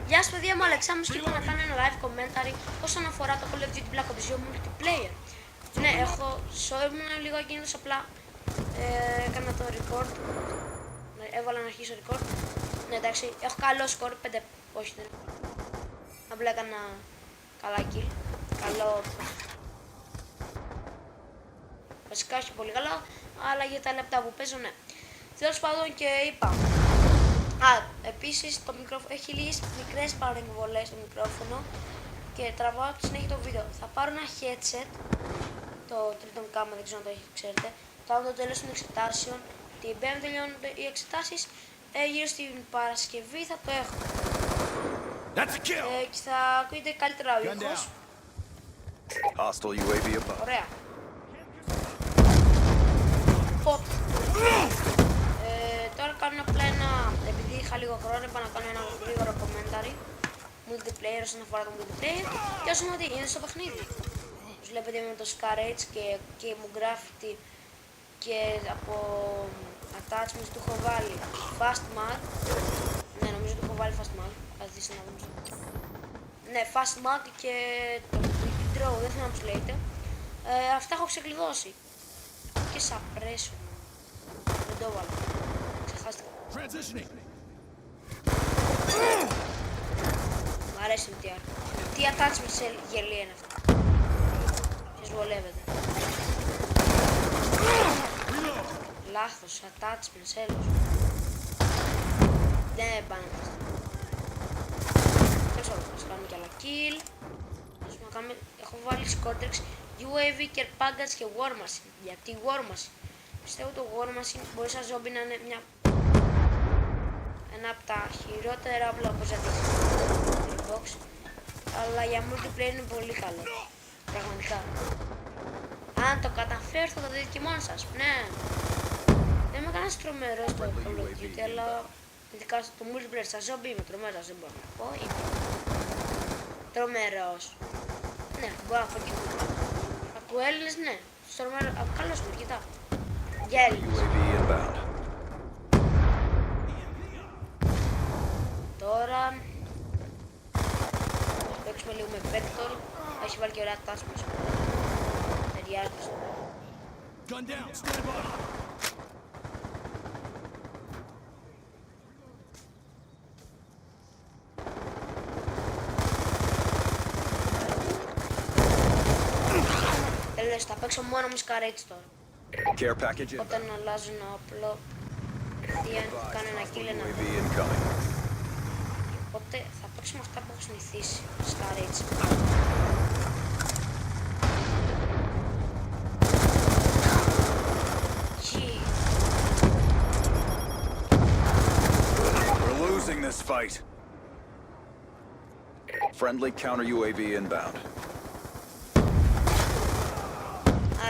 Γεια σας παιδιά, μου Αλεξάνδρος και ήρθα να κάνω ένα live commentary όσον αφορά το Call of Duty Black Ops 2 multiplayer. Ναι, ήμουν λίγο ακίνητος, απλά έκανα το record, έβαλα να αρχίσω record. Ναι, εντάξει, έχω καλό σκορ, 5, όχι δεν απλά έκανα καλά kill, καλό, βασικά όχι πολύ καλά, αλλά για τα λεπτά που παίζω, ναι. Τέλος πάντων και είπα, επίσης το μικρόφωνο έχει λίγες μικρές παρεμβολές στο μικρόφωνο και τραβάω συνέχεια το βίντεο. Θα πάρω ένα headset, το τρίτον κάμα, δεν ξέρω αν το ξέρετε, θα δω το τέλος των εξετάσεων, την Πέμπτη τελειώνουν οι εξετάσεις, γύρω στην Παρασκευή θα το έχω. Και θα ακούγεται καλύτερα ο ήχος. Ωραία. Τώρα κάνω απλά επειδή είχα λίγο χρόνο, είπα να κάνω ένα γρήγορο commentary multiplayer όσον αφορά το multiplayer και όσον ότι είναι στο παιχνίδι. Όπως βλέπετε με το Scar Rage και μου graffiti και από attachments του έχω βάλει Fast Mag. Ναι, νομίζω του έχω βάλει Fast Mag. Καθίστε να δούμε. Ναι, Fast Mag και το Draw, δεν θυμάμαι πώς λέγεται. Αυτά έχω ξεκλειδώσει. Και suppression. Δεν το βάλω. Ξεχάστηκα. Μ' αρέσει το TR. Τι attachment σε γελία είναι αυτά. Ποιος βολεύεται. Λάθος, attachment, έλος. Δεν πάνε αυτά. Τέλος πάντων, ας κάνουμε κι άλλα kill. Έχω βάλει Scortex, UAV, Care Package και War Machine. Γιατί War Machine? Πιστεύω το War Machine μπορεί σαν ζόμπι να είναι ένα από τα χειρότερα όπλα όπως αντίστοιχα box, αλλά για multiplayer είναι πολύ καλό, πραγματικά. Αν το καταφέρω θα το δείτε και μόνοι σας, ναι. Δεν είμαι κανένας τρομερός στο Call of Duty, αλλά ειδικά στο multiplayer στα ζόμπι είμαι τρομερός, δεν μπορώ να πω, είμαι τρομερός. Ναι, μπορώ να πω και από Έλληνες, ναι, καλός μου, κοιτά. Για Έλληνες. Τώρα θα παίξουμε λίγο με Vector, έχει βάλει και ωραία attachments. Ταιριάζει. Τέλος, θα παίξω μόνο με Scar Rage τώρα. Όταν αλλάζω ένα όπλο, κάνω ένα kill, ένα. Οπότε θα παίξουμε αυτά που έχω συνηθίσει. Scar Rage. We're losing this fight. Friendly counter UAV inbound.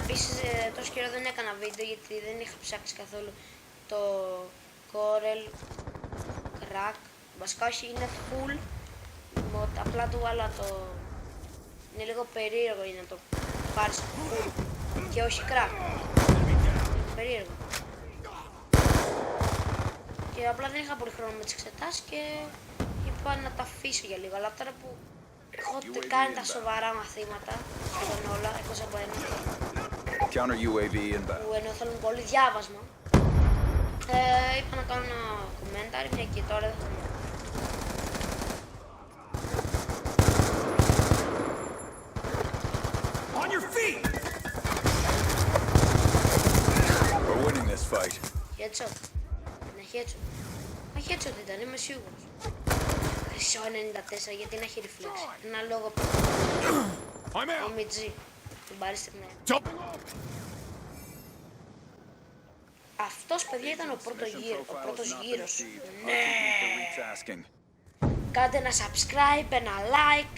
Επίσης τόσο καιρό δεν έκανα βίντεο γιατί δεν είχα ψάξει καθόλου το Corel Crack. Βασικά όχι, είναι full mod, απλά του βάλα το... είναι λίγο περίεργο είναι να το πάρεις full και όχι crack. Είναι περίεργο. Και απλά δεν είχα πολύ χρόνο με τις εξετάσεις και είπα να τα αφήσω για λίγο, αλλά τώρα που έχω κάνει τα σοβαρά μαθήματα, σχεδόν όλα, εκτός από ένα που ενώ θέλουν πολύ διάβασμα, είπα να κάνω ένα commentary, μια και τώρα δεν θα μου. On your feet. We're winning this fight. Headshot. Είναι headshot. Μα headshot ήταν, είμαι σίγουρος. Χρυσό 94, γιατί να έχει reflex. Ένα λόγο που... Ο MG. Την πάρει στην νέα. Αυτός, παιδιά, ήταν ο πρώτος γύρος. Ναι! Κάντε ένα subscribe, ένα like.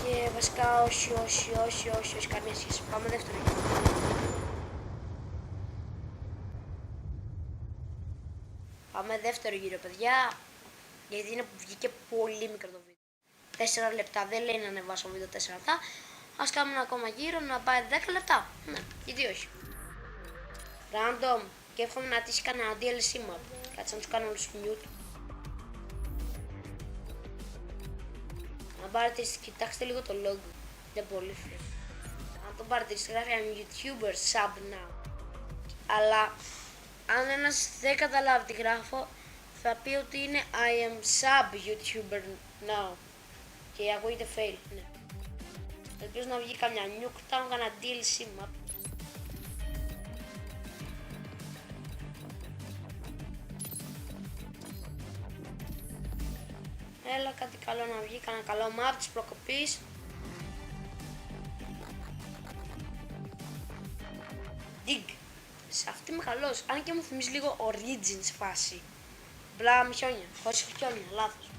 Και βασικά όχι, καμία σχέση. Πάμε δεύτερο γύρο. Πάμε δεύτερο γύρο, παιδιά. Γιατί είναι που βγήκε πολύ μικρό το βίντεο. 4 λεπτά, δεν λέει να ανεβάσω βίντεο 4 λεπτά. Ας κάνουμε ένα ακόμα γύρο να πάει 10 λεπτά. Ναι, γιατί όχι. Random. Και εύχομαι να τύχει κανένα DLC map. Κάτσε να τους κάνω όλους mute. Αν παρατηρήσετε, κοιτάξτε λίγο το logo. Δεν πολύ φίλο. Αν το παρατηρήσετε, γράφει I'm YouTuber sub now. Αλλά αν ένας δεν καταλάβει τι γράφω, θα πει ότι είναι I am sub YouTuber now. Και ακούγεται fail. Ναι. Ελπίζω να βγει καμιά Nuketown, κανένα DLC map. Έλα κάτι καλό να βγει, κανένα καλό map της προκοπής. Dig. Σε αυτή είμαι καλός, αν και μου θυμίζει λίγο Origins φάση. Μπλα με χιόνια, χωρίς χιόνια, λάθος.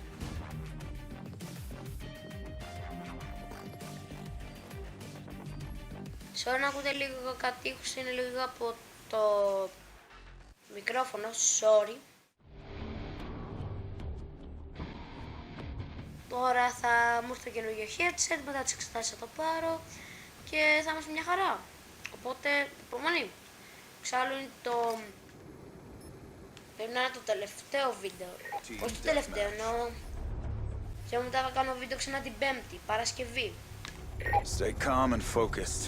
Sorry να ακούτε λίγο κάτι ήχους, είναι λίγο από το μικρόφωνο, sorry. Τώρα θα μου έρθει το καινούργιο headset, μετά τις εξετάσεις θα το πάρω και θα είμαστε μια χαρά. Οπότε, υπομονή. Εξάλλου είναι το... Πρέπει να είναι το τελευταίο βίντεο. Όχι το τελευταίο, εννοώ. Και μετά θα κάνω βίντεο ξανά την Πέμπτη, Παρασκευή. Stay calm and focused.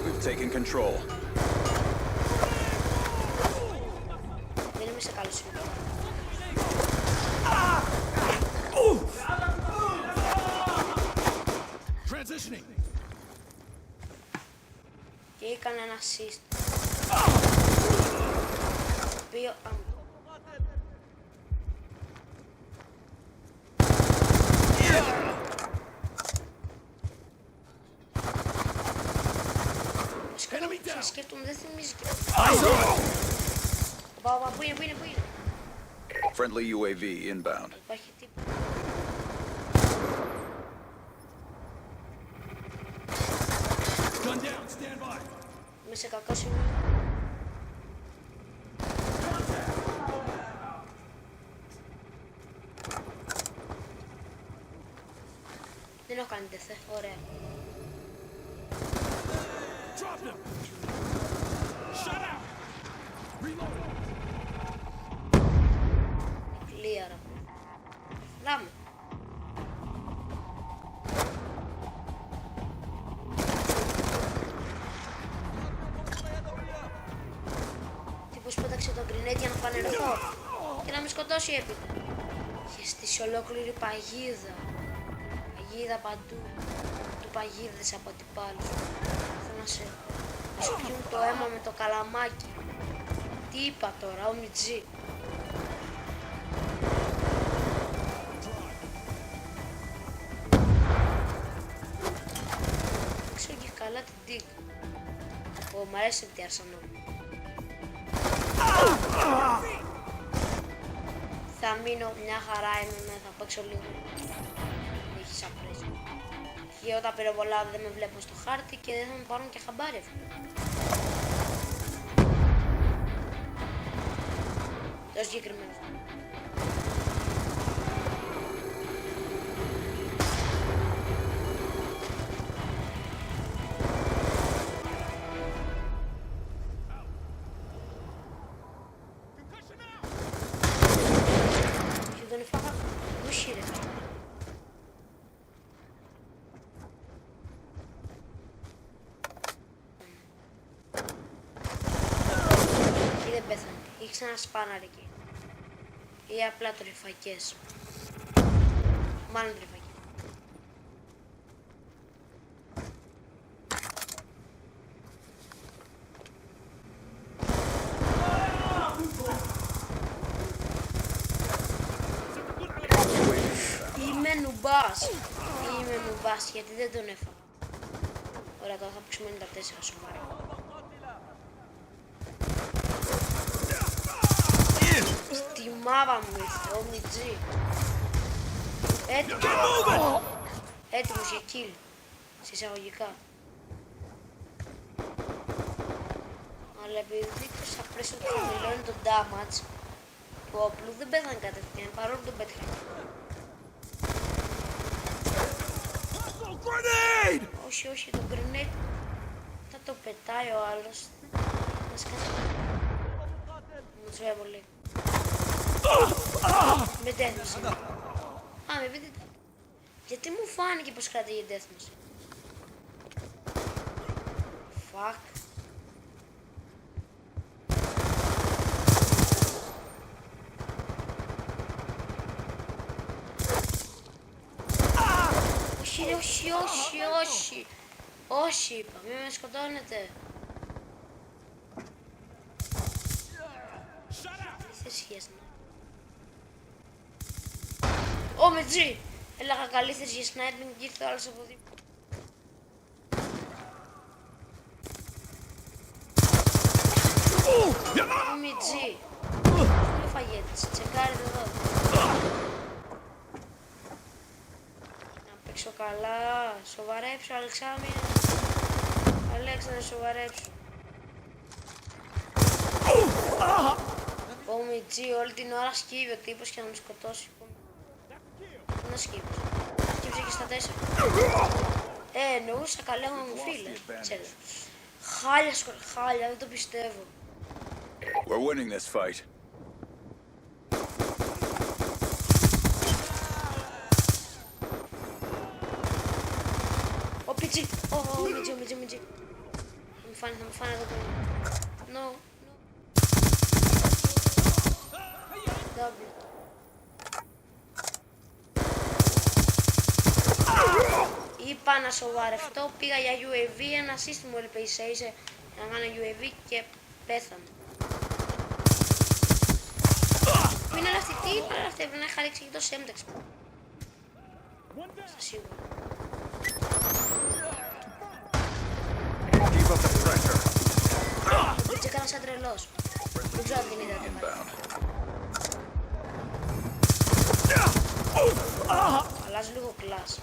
We've taken control. Δεν είμαι σε καλό σημείο. Transitioning. Και έκανα ένα assist. Το οποίο... Σκέφτομαι, δεν θυμίζει και... Παπα, πού είναι. Friendly UAV inbound. Υπάρχει τίποτα. Gun down, stand by. Είμαι σε κακό σημείο. Δεν έχω κάνει τεθέ, ωραία. Drop them. Shut out. Reload. Clear. Δάμε. Τύπος πέταξε το grenade για να φανερωθώ και να με σκοτώσει έπειτα. Είχε στήσει ολόκληρη παγίδα. Παγίδα παντού. Του παγίδες από αντιπάλους. Θέλω να σου πιούν το αίμα με το καλαμάκι. Τι είπα τώρα, ο Μιτζή. Ξέρω και καλά την Dig. Μ' αρέσει τι αρσανό. Θα μείνω μια χαρά, θα παίξω λίγο. Έχει σαν πρέζι. Και όταν πυροβολάω δεν με βλέπουν στο χάρτη και δεν θα με πάρουν και χαμπάρι. Το συγκεκριμένο. Και τον έφαγα γούσι ρε. Και δεν πέθανε. Είχε ένα σπάναρ εκεί. Ή απλά τρυφακές. Μάλλον τρυφακές. Είμαι νουμπάς γιατί δεν τον έφαγα. Ωραία, τώρα θα παίξουμε 94 σοβαρά. Στη μάβα μου ήρθε ο Μιτζή. Έτοιμος για kill. Σε εισαγωγικά. Αλλά επειδή το σαπρέσο του χαμηλώνει το damage του όπλου δεν πέθανε κατευθείαν παρόλο τον πέτυχα. Όχι, το grenade το πετάει ο άλλος. Μας κάνει. Μου τσβάει πολύ. Με τέθμος. Α, με πείτε. Γιατί μου φάνηκε πως κρατήγε τέθμος. Fuck. Όχι. Όχι είπα, μην με σκοτώνετε. Τι θες για σνάιπ. Ω, με τζι! Έλεγα καλή θέση για σνάιπινγκ και ήρθε ο άλλος από δίπλα. Με τζι! Τι φαγέτης, τσεκάρετε εδώ. Να παίξω καλά, σοβαρέψω Αλεξάνδρε. Αλέξανδρε, σοβαρέψου. Ω, με τζι, όλη την ώρα σκύβει ο τύπος και να με σκοτώσει. Να σκύβεις. Σκύψε και στα 4. Εννοούσα καλά μου φίλε. Ξέρετε. Χάλια, δεν το πιστεύω. We're winning this fight. Ω, πιτσι! Ω, μιτζί. Θα μου φάνε εδώ πέρα. No. W. Είπα να σοβαρευτώ, πήγα για UAV, ένα σύστημα έλειπε είσαι να κάνω UAV και πέθανε. Πού είναι αυτή, τι είπα αυτή, πρέπει να είχα ρίξει και το Semtex. Στα σίγουρα. Keep up the pressure. Έτσι έκανα σαν τρελός. Δεν ξέρω αν την είδατε. Αλλάζω λίγο κλάσ.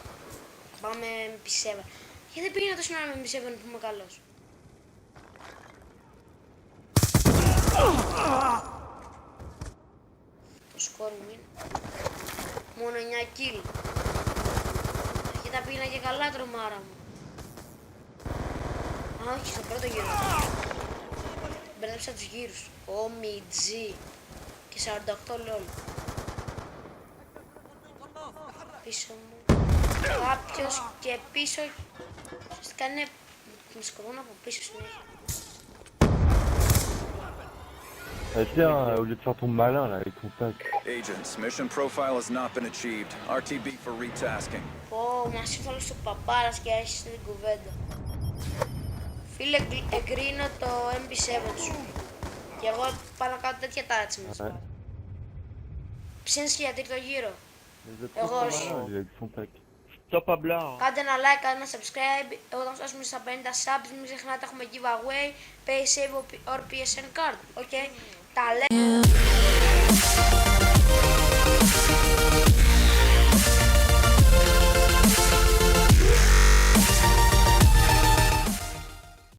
Πάμε με P7. Γιατί δεν πήγαινα τόσο ώρα με P7 που είμαι καλός. Το σκορ μου είναι μόνο 9 kill. Και τα πήγαινα και καλά τρομάρα μου. Α, όχι, στο πρώτο γύρο. Μπερδέψα τους γύρους. Ο Μιτζί. Και 48 λόλ. Πίσω μου. Κάποιος και πίσω. Ουσιαστικά είναι. Με σκοτώνουν από πίσω συνέχεια. Tiens, au lieu de faire ton malin là avec ton tac. Agents, mission profile has not been achieved. RTB for retasking. Πω, μας ήρθε όλος ο παπάρας και άρχισε την κουβέντα. Φίλε, εγκρίνω το MP7 σου. Και εγώ πάω να κάνω τέτοια τάτσι μας. Ouais. Ψήνεις και για τρίτο γύρο. Mais vous êtes Εγώ trop όχι. malin avec son tac. Stop à blanc. Κάντε ένα like, κάντε ένα subscribe. Όταν φτάσουμε στα 50 subs, μην ξεχνάτε έχουμε giveaway, pay save or PSN card. Οκ, τα λέμε.